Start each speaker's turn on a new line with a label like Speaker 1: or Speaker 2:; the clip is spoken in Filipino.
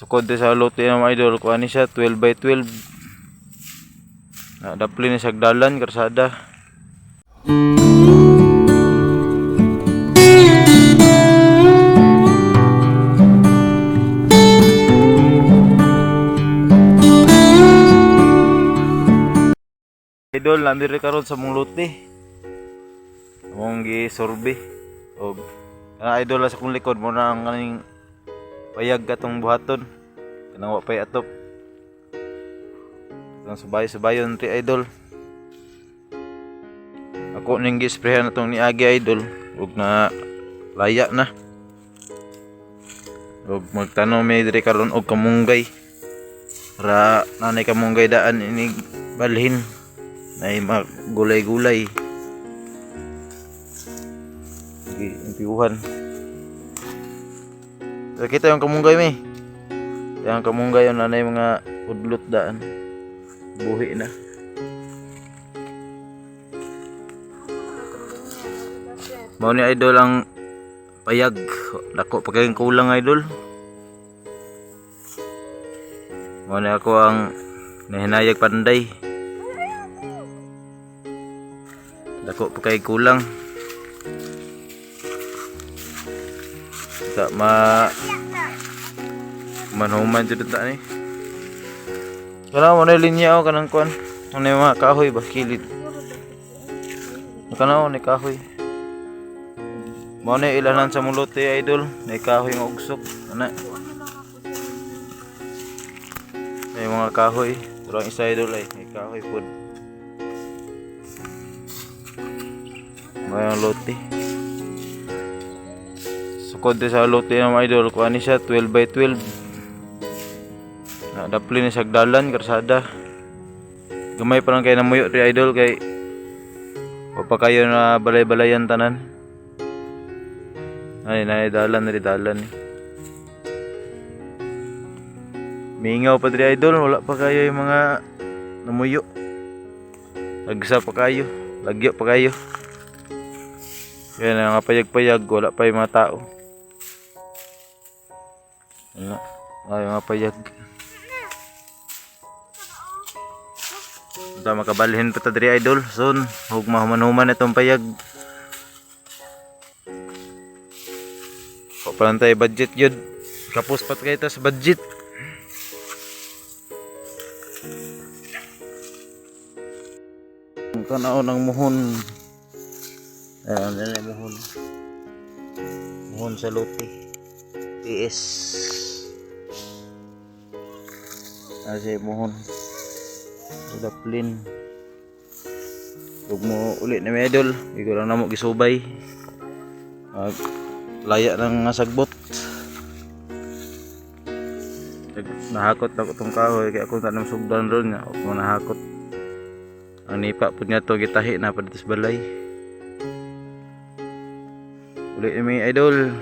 Speaker 1: Sukod sa lote ng mga idol, kuha ni siya 12 by 12. Dapli ni siya dalan, karsada. Idol, nandiri karon sa mong lote. Among gisorbe. Og idol sa kong likod mo na ang kaning payag katong buhaton. Kanang wa pay atop. Kanang subay-subayon ti idol. Ako ning gi-sprayhan natong niagi idol ug na laya na. Ug magtanom mi diri karon og kamunggay. Para nanay kamunggay daan ini balhin. Ay magulay-gulay. Impiuhan. So, kita yung kamunggay mi. Yung kamunggay yung nanay mga udlot daan. Buhi na. Mao ni idol ang payag. Dako pa kayong kulang idol. Mao ni ako ang nahinayag panday. Dako pa kay kulang. Tak manuman jud ta ni. Kana mo na linya o kanang kuan. Ano yung mga kahoy ba kilid. Kana ni kahoy. Mao na ilanan sa mulote idol, may kahoy nga ugsok. Ana. May mga kahoy, pero ang isa idol ay may kahoy pud. Mayang lote. Sukod sa lote ng mga idol, kuha ni siya 12 by 12. Dapli ni siya dalan, karsada. Gamay pa lang kayo na muyo ri idol kay pa kayo na balay-balayan tanan. Ay dalan ri dalan. Mingaw pa ri idol, wala pa kayo yung mga namuyo. Agsa pa kayo, lagyo pa kayo. Yan ang payag-payag, wala pa yung mga tao. Ano? Ay, mga payag. Ito makabalhin pa ta diri idol. Soon, huwag mahuman-human itong payag. O pa lang tayo budget yun. Kapos pa kayo sa budget. Ang kanaon ng muhon. Ayan, yan ay muhon. Muhon sa lote. PS. Kasi muhon. Daplin. Huwag mo ulit na may idol. Hindi ko lang na mo gisubay. Laya ng sagbot. Nahakot ako itong kahoy. Kaya ako tanong sugdan ron niya. Huwag mo nahakot. Ang nipa po niya ito gitahi na paditas balay. Ulit na may idol.